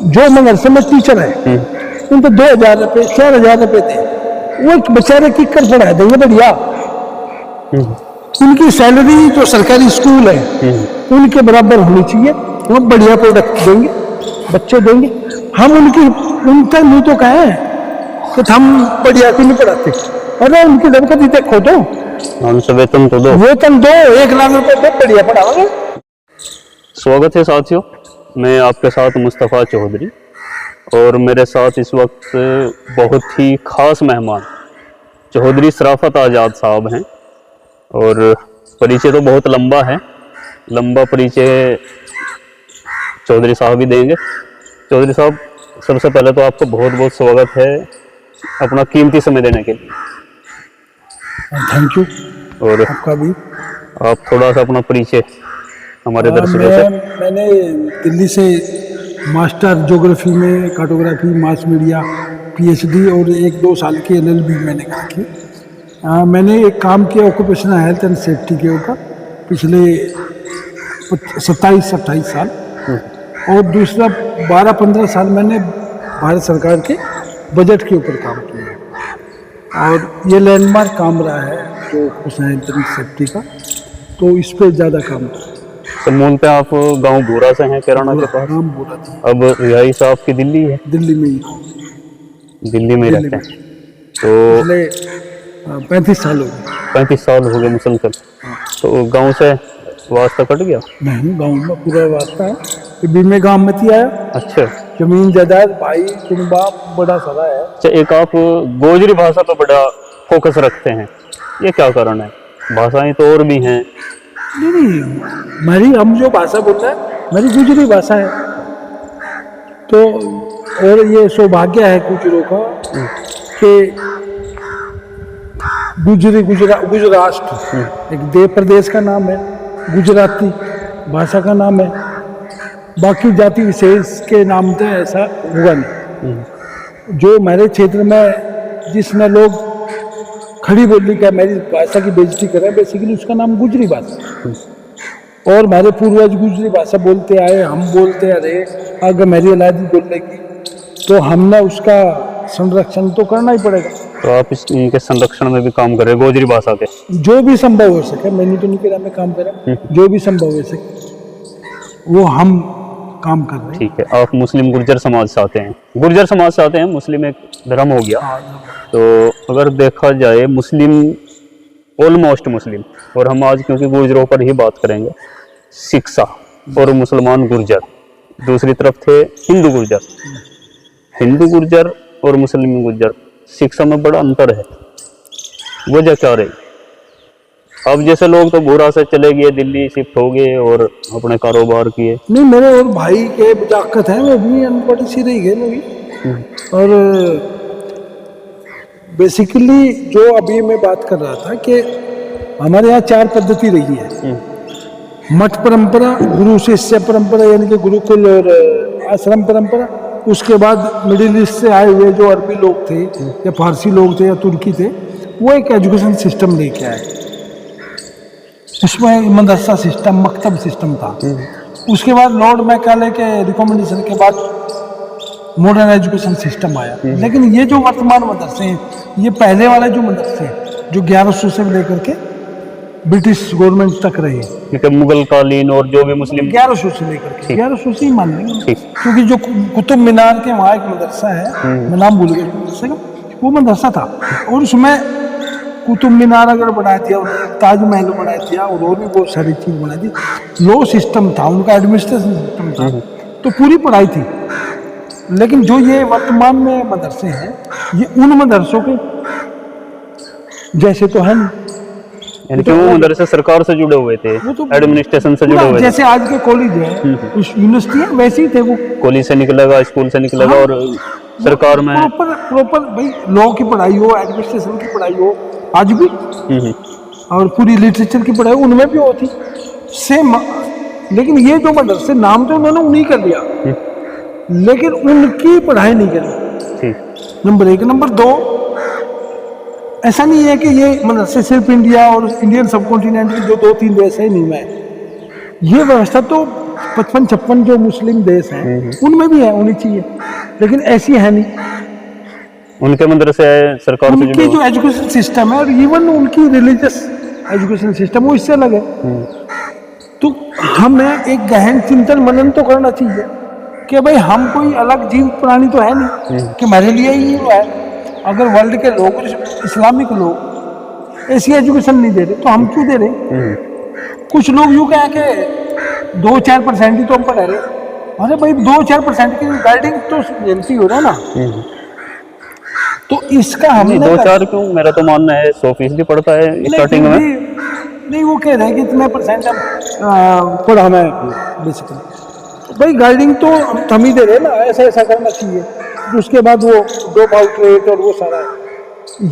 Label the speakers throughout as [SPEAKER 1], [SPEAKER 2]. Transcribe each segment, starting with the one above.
[SPEAKER 1] जो मदरसे में टीचर है उनको 2,000 रुपये 4,000 रुपये थे, वो एक बेचारे किक्कर पढ़ा देंगे बढ़िया। उनकी सैलरी जो सरकारी स्कूल है उनके बराबर होनी चाहिए, वो बढ़िया प्रोडक्ट देंगे, बच्चे देंगे। हम उनका मुंह तो कहे कि हम बढ़िया क्यों नहीं पढ़ाते, अरे उनकी दरकत देखो तो
[SPEAKER 2] हमसे वेतन तो दो,
[SPEAKER 1] 1 लाख रुपए दो, बढ़िया पढ़ाओगे।
[SPEAKER 2] स्वागत है साथियों, मैं आपके साथ मुस्तफ़ा चौधरी और मेरे साथ इस वक्त बहुत ही ख़ास मेहमान चौधरी शराफत आज़ाद साहब हैं। और परिचय तो बहुत लंबा है, लंबा परिचय चौधरी साहब ही देंगे। चौधरी साहब, सबसे पहले तो आपका बहुत बहुत स्वागत है अपना कीमती समय देने के लिए।
[SPEAKER 1] Thank you.
[SPEAKER 2] और
[SPEAKER 1] आपका भी।
[SPEAKER 2] आप थोड़ा सा अपना परिचय हमारे दर्शकों से।
[SPEAKER 1] मैंने दिल्ली से मास्टर ज्योग्राफी में, कार्टोग्राफी, मास मीडिया, पीएचडी और 1-2 साल की एलएलबी मैंने की। मैंने एक काम किया ऑक्यूपेशनल हेल्थ एंड सेफ्टी के ऊपर पिछले 27-28 साल, और दूसरा 12-15 साल मैंने भारत सरकार के बजट के ऊपर काम किया, और ये लैंडमार्क काम रहा है जो ऑक्यूपेशनल हेल्थ एंड सेफ्टी का, तो इस पर ज़्यादा काम।
[SPEAKER 2] तो मूल पे आप गांव भूरा से हैं, कैराना के पास।
[SPEAKER 1] नाम बोला था।
[SPEAKER 2] अब रिहाइश आपकी दिल्ली है?
[SPEAKER 1] दिल्ली में ही।
[SPEAKER 2] दिल्ली में रहते हैं तो
[SPEAKER 1] पिछले 35 साल हो गए।
[SPEAKER 2] 35 साल हो गए मुसलसल। तो गांव से वास्ता कट गया?
[SPEAKER 1] नहीं, गांव में पूरा वास्ता है, बीमे गांव में थी आया।
[SPEAKER 2] अच्छा,
[SPEAKER 1] जमीन जायदाद भाई कुनबा बड़ा सारा है।
[SPEAKER 2] अच्छा, एक आप गोजरी भाषा पर बड़ा फोकस रखते हैं, ये क्या कारण है? भाषाएं तो और भी हैं।
[SPEAKER 1] नहीं, हम जो भाषा बोल रहे हैं मेरी गुजरी भाषा है, तो और ये सौभाग्य है गुजरों का कि गुजरात एक देव प्रदेश का नाम है, गुजराती भाषा का नाम है, बाकी जाति विशेष के नाम से ऐसा हुआ नहीं। जो मेरे क्षेत्र में जिसमें लोग खड़ी बोली का मेरी भाषा की बेइज्जती कर रहे हैं, बेसिकली उसका नाम गुजरी भाषा। और हमारे पूर्वज गुजरी भाषा बोलते आए, हम बोलते आ रहे। अगर मेरी औलादी बोलेगी तो हमने उसका संरक्षण तो करना ही पड़ेगा।
[SPEAKER 2] तो आप इनके संरक्षण में भी काम कर रहे हैं, गोजरी भाषा के?
[SPEAKER 1] जो भी संभव हो सके, मैंने तो नहीं कहा मैं काम कर रहा, जो भी संभव हो सके वो हम काम कर रहे हैं।
[SPEAKER 2] ठीक है, आप मुस्लिम गुर्जर समाज से आते हैं, गुर्जर समाज से आते हैं, मुस्लिम एक धर्म हो गया। तो अगर देखा जाए मुस्लिम, ऑलमोस्ट मुस्लिम, और हम आज क्योंकि गुर्जरों पर ही बात करेंगे, शिक्षा और मुसलमान गुर्जर, दूसरी तरफ थे हिंदू गुर्जर। हिंदू गुर्जर और मुस्लिम गुर्जर शिक्षा में बड़ा अंतर है, वजह क्या रही? अब जैसे लोग तो बुरा से चले गए, दिल्ली शिफ्ट हो गए और अपने कारोबार किए।
[SPEAKER 1] नहीं, मेरे और भाई के ताकत है, वो भी अनपढ़ सी रही गए भी। और बेसिकली जो अभी मैं बात कर रहा था कि हमारे यहाँ 4 पद्धति रही है। मठ परंपरा, गुरु शिष्य परंपरा यानी कि गुरुकुल और आश्रम परंपरा। उसके बाद मिडिल ईस्ट से आए हुए जो अरबी लोग थे या फारसी लोग थे या तुर्की थे, वो एक एजुकेशन सिस्टम लेके आए। उसमें मदरसा सिस्टम, मकतब सिस्टम था। उसके बाद लॉर्ड मैकाले के रिकमेंडेशन के बाद मॉडर्न एजुकेशन सिस्टम आया। लेकिन ये जो वर्तमान मदरसे हैं, ये पहले वाले जो मदरसे हैं जो 1100 से लेकर के ब्रिटिश गवर्नमेंट तक रहे,
[SPEAKER 2] क्योंकि मुगल कालीन और जो भी मुस्लिम
[SPEAKER 1] 1100 से लेकर के 1100 से ही मान लेंगे, क्योंकि जो कुतुब मीनार के वहाँ एक मदरसा है, मैं नाम भूल गया मदरसे का, वो मदरसा था। और उसमें कुतुब मीनार अगर बना दिया, ताजमहल बना दिया और भी बहुत सारी चीज़ बना दी। लो सिस्टम था उनका, एडमिनिस्ट्रेशन सिस्टम था, तो पूरी पढ़ाई थी। लेकिन जो ये वर्तमान में मदरसे हैं, ये उन मदरसों के जैसे तो है नहीं।
[SPEAKER 2] यानी कि वो मदरसे सरकार से जुड़े हुए थे, एडमिनिस्ट्रेशन से जुड़े हुए थे।
[SPEAKER 1] जैसे आज के कॉलेज है, यूनिवर्सिटी है, वैसे ही थे वो।
[SPEAKER 2] कॉलेज से निकलेगा, स्कूल से निकलेगा, और सरकार में
[SPEAKER 1] प्रॉपर भाई लॉ की पढ़ाई हो, एडमिनिस्ट्रेशन की पढ़ाई हो, आज भी, और पूरी लिटरेचर की पढ़ाई उनमें भी होती सेम। लेकिन ये जो मदरसे, नाम तो उन्होंने उन्हीं कर दिया, लेकिन उनकी पढ़ाई नहीं करी। नंबर 1। नंबर 2, ऐसा नहीं है कि ये मदरसे सिर्फ इंडिया और इंडियन सब कॉन्टिनेंट के जो 2-3 देश है नहीं में, ये व्यवस्था तो 55-56 जो मुस्लिम देश हैं उनमें भी है, होनी चाहिए, लेकिन ऐसी है नहीं।
[SPEAKER 2] उनके मदरसे सरकार से
[SPEAKER 1] उनकी
[SPEAKER 2] जुड़े
[SPEAKER 1] जो एजुकेशन सिस्टम है और इवन उनकी रिलीजियस एजुकेशन सिस्टम वो इससे अलग है। तो हमें एक गहन चिंतन मनन तो करना चाहिए कि भाई हम कोई अलग जीव प्राणी तो है नहीं कि मेरे लिए ही है। अगर वर्ल्ड के लोग, इस्लामिक लोग ऐसी एजुकेशन नहीं दे रहे तो हम क्यों दे रहे? कुछ लोग यूँ कहें कि 2-4% ही तो हम पढ़ा रहे। अरे भाई 2-4% की गाइडिंग तो मिलती हो रहा है ना। तो इसका हमने
[SPEAKER 2] 2-4 क्यों, मेरा तो मानना है 100% पड़ता है स्टार्टिंग में।
[SPEAKER 1] नहीं वो कह रहे हैं कि इतने परसेंट हम पढ़ाना है बेसिकली। भाई गाइडिंग तो हम ही दे रहे हैं ना, ऐसा ऐसा करना चाहिए। उसके बाद वो ड्रॉप आउट रेट और वो सारा,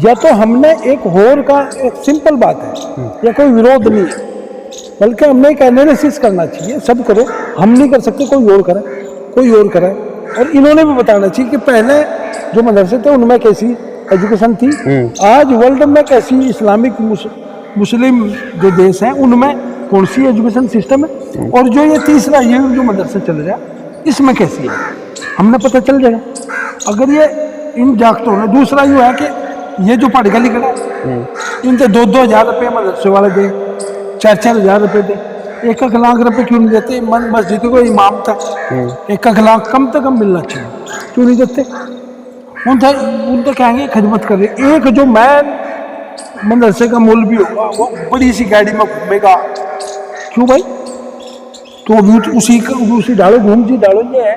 [SPEAKER 1] या तो हमने एक होर का, एक सिंपल बात है या कोई विरोध नहीं है, बल्कि हमने एक एनालिसिस करना चाहिए। सब करो, हम नहीं कर सकते, कोई और करे, कोई और करे। और इन्होंने भी बताना चाहिए कि पहले जो मदरसे थे उनमें कैसी एजुकेशन थी, आज वर्ल्ड में कैसी इस्लामिक मुस्लिम जो देश हैं उनमें कौन सी एजुकेशन सिस्टम है, और जो ये तीसरा ये जो मदरसे चल रहा है इसमें कैसी है, हमने पता चल जाएगा अगर ये इन जागतों ने। दूसरा यूँ है कि ये जो पढ़ गया लिख रहा इनसे 2-2 हज़ार रुपये मदरसे वाले दे, 4-4 हज़ार रुपये दे, 1-1 लाख रुपये क्यों नहीं देते? मस्जिद को इमाम था, 1-1 लाख कम से कम मिलना चाहिए, क्यों नहीं देते? उनसे कहेंगे खिदमत कर रहे। एक जो मैन मदरसे का मूल भी होगा वो बड़ी सी गाड़ी में घूमेगा, क्यों भाई? तो अभी उसी डालो घूम जी डालो ये है।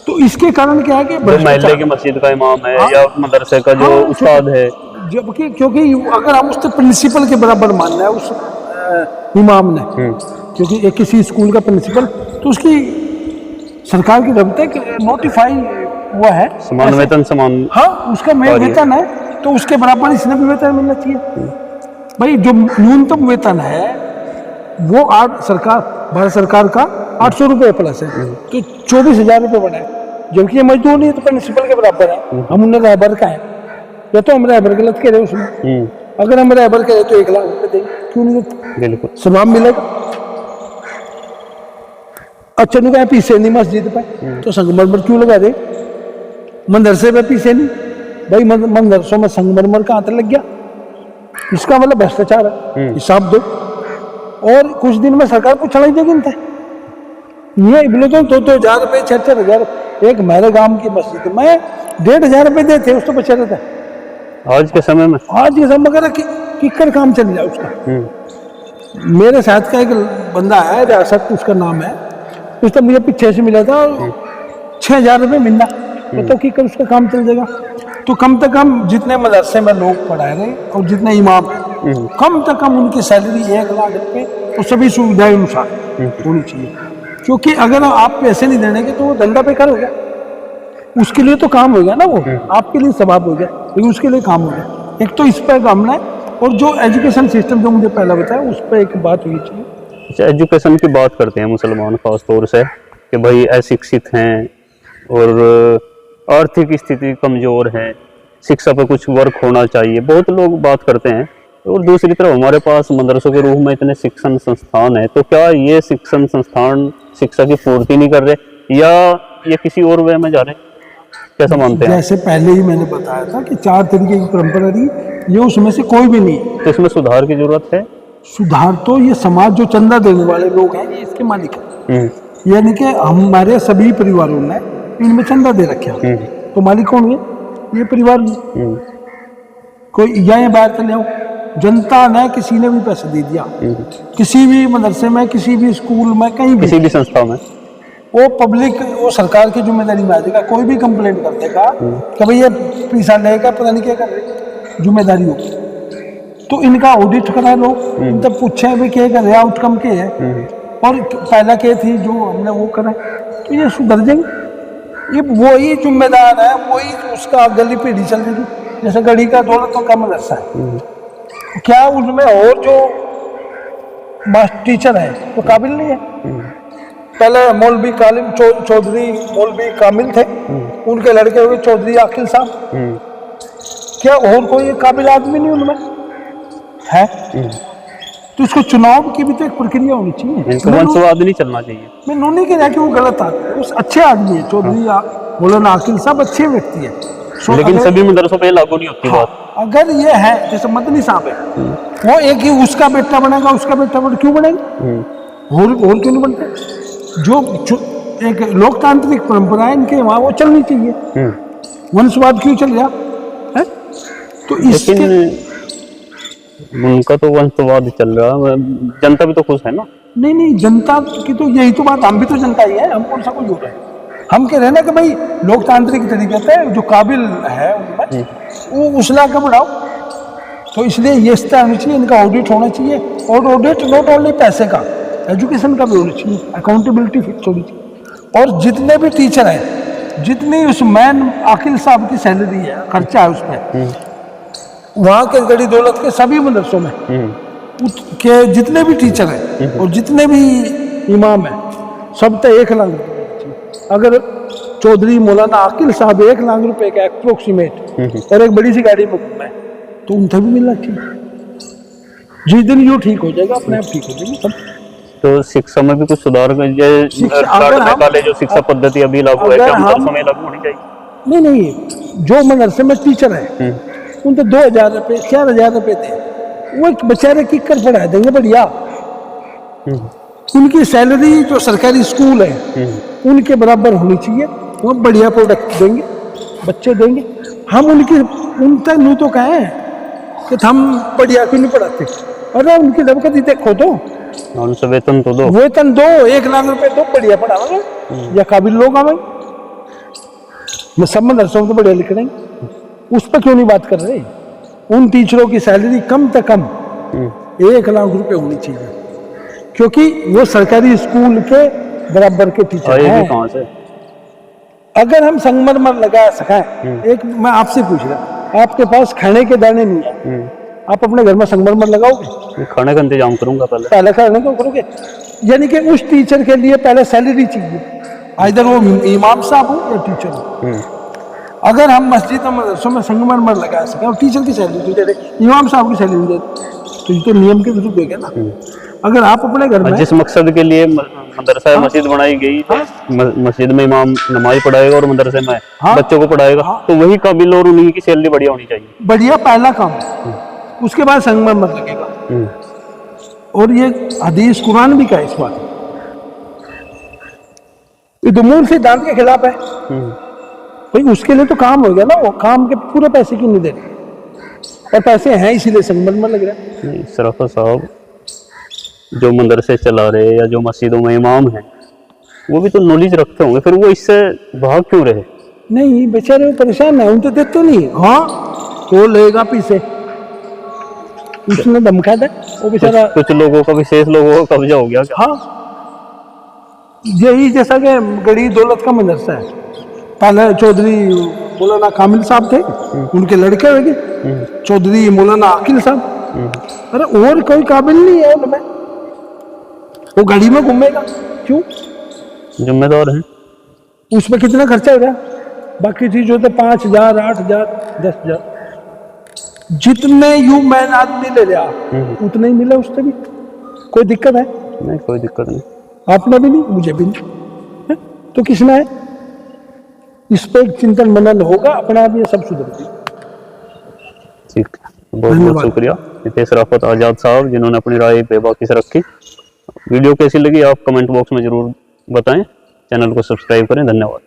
[SPEAKER 1] तो इसके कारण क्या है कि
[SPEAKER 2] महल्ले की मस्जिद का इमाम है या मदरसे का जो उस्ताद है,
[SPEAKER 1] जबकि क्योंकि अगर हम उसके प्रिंसिपल के बराबर मानना है उस इमाम ने, क्योंकि एक किसी स्कूल का प्रिंसिपल तो उसकी सरकार की तरफ से नोटिफाई हुआ है
[SPEAKER 2] समान वेतन समान,
[SPEAKER 1] हाँ उसका वेतन है, तो उसके बराबर इसने भी वेतन मिलना चाहिए। भाई जो न्यूनतम वेतन है वो भारत सरकार का 800 रुपये प्लस है, तो 24,000 रुपये बना है, जबकि ये मजदूर नहीं तो प्रिंसिपल के बराबर है। हम उन्हें रहबर का है, या तो हम रहबर गलत कह रहे उसमें, अगर हम रहबर कह रहे तो 1 लाख रुपये देंगे, क्यों नहीं देते?
[SPEAKER 2] बिल्कुल
[SPEAKER 1] समान मिलेगा। अच्छा नहीं कहा पीछे नहीं मस्जिद पे तो संगमरमर क्यों लगा दे? मदरसे पे पीछे नहीं, भाई मदरसों में संगमरमर का हाथ लग गया, इसका मतलब भ्रष्टाचार है, हिसाब दो। और कुछ दिन में सरकार पूछना ही देगी इनसे, ये बोले तो 2-2 हज़ार रुपये 4-4 हज़ार। एक मेरे गांव की मस्जिद में 1,500 रुपये देते उस तो बचा रहता है
[SPEAKER 2] आज के समय में।
[SPEAKER 1] आज के समय वगैरह किकर काम चल जाए उसका। मेरे साथ का एक बंदा है रियासत, उसका नाम है, उसका मुझे पीछे से मिला था 6,000 रुपये मिलना, तो किकर उसका काम चल जाएगा। तो कम से कम जितने मदरसे में लोग पढ़ाए रहे और जितने इमाम कम से कम उनकी सैलरी 1 लाख रुपये और सभी सुविधाएं अनुसार होनी चाहिए, क्योंकि अगर आप पैसे नहीं देने के तो वो धंधा बेकार हो गया। उसके लिए तो काम हो गया ना, वो आपके लिए सवाब हो गया, लेकिन उसके लिए काम हो गया। एक तो इस पर हमने, और जो एजुकेशन सिस्टम जो मुझे पहले बताया उस पर एक बात हुई चाहिए।
[SPEAKER 2] अच्छा, एजुकेशन की बात करते हैं मुसलमान खास तौर से कि भाई अशिक्षित हैं और आर्थिक स्थिति कमज़ोर है, शिक्षा पे कुछ वर्क होना चाहिए, बहुत लोग बात करते हैं। और दूसरी तरफ हमारे पास मदरसों के रूप में इतने शिक्षण संस्थान है, तो क्या ये शिक्षण संस्थान शिक्षा की पूर्ति नहीं कर रहे या ये किसी और वे में जा रहे हैं? कैसा मानते हैं?
[SPEAKER 1] जैसे पहले ही मैंने बताया था कि 4 तरीके की परंपरा रही, ये उसमें से कोई भी नहीं।
[SPEAKER 2] तो इसमें सुधार की जरूरत है।
[SPEAKER 1] सुधार तो ये समाज जो चंदा देने वाले लोग हैं ये इसके मालिक है, यानी कि हमारे सभी परिवारों ने इनमें चंदा दे रखे, तो मालिक कौन है? ये परिवार। कोई या बाहर चले आओ, जनता ने किसी ने भी पैसा दे दिया किसी भी मदरसे में, किसी भी स्कूल में, कहीं भी,
[SPEAKER 2] किसी भी संस्था में,
[SPEAKER 1] वो पब्लिक, वो सरकार की जिम्मेदारी में आ जाएगा। कोई भी कंप्लेंट कर देगा कि भाई ये पैसा लेगा पता नहीं क्या कर रहे, जिम्मेदारी होगी। तो इनका ऑडिट करा लो, इनसे पूछे भी क्या कर रहे, आउटकम क्या है, और पहला क्या थी जो हमने वो करा, तो ये सुधर जाएंगे। ये वही जिम्मेदार है, वही उसका गली पीढ़ी चल रही थी। जैसे गढ़ी का दौलतों का मदरसा है, क्या उसमें और जो मास्टर टीचर है वो काबिल नहीं है? पहले मौलवी कालिम चौधरी मौलवी कामिल थे, उनके लड़के हुए चौधरी आकिल साहब, क्या और कोई काबिल आदमी नहीं उनमें है? तो उसको चुनाव की भी तो एक प्रक्रिया होनी चाहिए।
[SPEAKER 2] इनको वंशवाद नहीं चलना चाहिए।
[SPEAKER 1] मैं नूनी के जाके वो गलत आदमी, उस अच्छे आदमी है चौधरी मौलाना आकिल साहब, अच्छे व्यक्ति है।
[SPEAKER 2] लेकिन सभी मदरसों पे लागू नहीं होती बात।
[SPEAKER 1] अगर ये है जैसे मदनी साहब है, वो एक ही उसका बेटा बनेगा, उसका बेटा बनेगा, क्यों बनेगा? और क्यों नहीं बनते? जो एक लोकतांत्रिक परंपरा है इनके वहाँ, वो चलनी चाहिए। वंशवाद क्यों चल गया है? तो इसके
[SPEAKER 2] उनका तो वंशवाद चल रहा है, जनता भी तो खुश है ना।
[SPEAKER 1] नहीं, जनता की तो यही तो बात, हम भी तो जनता ही है, हम कौन सा कोई हो रहा है? हम कह रहे हैं ना कि भाई लोकतांत्रिक तरीके से जो काबिल है उनमें वो उछला के बढ़ाओ। तो इसलिए ये स्तर होनी चाहिए, इनका ऑडिट होना चाहिए। और ऑडिट नॉट ओनली पैसे का, एजुकेशन का भी होना चाहिए, अकाउंटेबिलिटी फिक्स होनी चाहिए। और जितने भी टीचर हैं, जितनी उस मैन आकिल साहब की सैलरी है, खर्चा है उसमें, वहाँ के गड़ी दौलत के सभी मदरसों में के जितने भी टीचर हैं और जितने भी इमाम हैं, सब तो 1 लाख रुपये। अगर चौधरी मौलाना आकिल साहब 1 लाख रुपए का अप्रोक्सीमेट और एक बड़ी सी गाड़ी में घूमे, तो उनसे भी मिलना चाहिए। जिस दिन जो ठीक हो जाएगा, अपने आप ठीक हो जाएगी सब।
[SPEAKER 2] तो शिक्षा में भी कुछ सुधार निकाले, जो शिक्षा पद्धति अभी लागू है, मदरसों में लागू होनी चाहिए।
[SPEAKER 1] नहीं, जो मदरसे में टीचर है उन तो 2000 रुपये 4000 रुपये थे, वो एक बेचारे किक कर पढ़ा देंगे बढ़िया। उनकी सैलरी जो सरकारी स्कूल है उनके बराबर होनी चाहिए, वो बढ़िया प्रोडक्ट देंगे, बच्चे देंगे। हम उन तक नहीं तो कहें कि हम बढ़िया क्यों नहीं पढ़ाते? अरे उनकी दबकती देखो तो,
[SPEAKER 2] उनसे वेतन तो दो,
[SPEAKER 1] 1 लाख रुपए दो, बढ़िया पढ़ाओगे या काबिल लोग आवेंगे। मैं सब मदरसों को बढ़िया लिख रहे हैं, उस पर क्यों नहीं बात कर रहे? उन टीचरों की सैलरी कम से कम 1 लाख रुपए होनी चाहिए, क्योंकि वो सरकारी स्कूल के बराबर के टीचर हैं।
[SPEAKER 2] कहाँ से?
[SPEAKER 1] अगर हम संगमरमर लगा सकें, एक मैं आपसे पूछ रहा, आपके पास खाने के दाने नहीं है, आप अपने घर में संगमरमर लगाओगे?
[SPEAKER 2] खाने का इंतजाम करूंगा
[SPEAKER 1] पहले खाने को करोगे। यानी कि उस टीचर के लिए पहले सैलरी चाहिए, इधर वो इमाम साहब हो या टीचर हो। अगर हम मस्जिद और मदरसों में संगमरमर लगा सकें और टीचर की सैलरी दे रहे, इमाम साहब की सैलरी दे, तो ये तो नियम के विरुद्ध हो गया ना। अगर आप अपने घर में
[SPEAKER 2] जिस मकसद के लिए मदरसा मस्जिद बनाई गई, मस्जिद में इमाम नमाज पढ़ाएगा और मदरसे में बच्चों को पढ़ाएगा, तो वही काबिल और उन्हीं की सैलरी बढ़िया होनी चाहिए।
[SPEAKER 1] बढ़िया पहला काम, उसके बाद संगमरमर लगेगा। और ये हदीस कुरान भी का इस बात, ये दुमूल सिद्धांत के खिलाफ है भाई। उसके लिए तो काम हो गया ना, वो काम के पूरे पैसे क्यों नहीं दे रहे? और पैसे हैं इसीलिए संगमरमर लग रहा है।
[SPEAKER 2] नहीं, सराफत साहब जो मदरसे चला रहे या जो मस्जिदों में इमाम हैं, वो भी तो नॉलेज रखते होंगे, फिर वो इससे भाग क्यों रहे?
[SPEAKER 1] नहीं बेचारे वो परेशान है, उन तो देते नहीं। हाँ तो लेगा पीछे, उसने धमका दे वो बेचारा।
[SPEAKER 2] कुछ लोगों का, विशेष लोगों का कब्जा हो गया क्या?
[SPEAKER 1] हाँ, यही जैसा कि गड़ी दौलत का मदरसा है, पहले चौधरी मौलाना कामिल साहब थे, उनके लड़के हो गए चौधरी मौलाना आकिल साहब। अरे और कोई काबिल नहीं है उनमें, वो गाड़ी में घूमेगा क्यों?
[SPEAKER 2] जिम्मेदार है,
[SPEAKER 1] उसमें कितना खर्चा हो रहा है? बाकी चीज होते 5000 8000 10000, जितने यू मैन आदमी ले रहा उतने ही मिले उससे भी। कोई दिक्कत है?
[SPEAKER 2] नहीं, कोई दिक्कत नहीं।
[SPEAKER 1] आपने भी नहीं, मुझे भी नहीं है? तो किसमें है? इस पर एक चिंतन मनन होगा, अपने आप ये सब सुधर।
[SPEAKER 2] ठीक, बहुत बहुत शुक्रिया नितेश राफत आजाद साहब, जिन्होंने अपनी राय बेबाकी से रखी। वीडियो कैसी लगी आप कमेंट बॉक्स में जरूर बताएं, चैनल को सब्सक्राइब करें। धन्यवाद।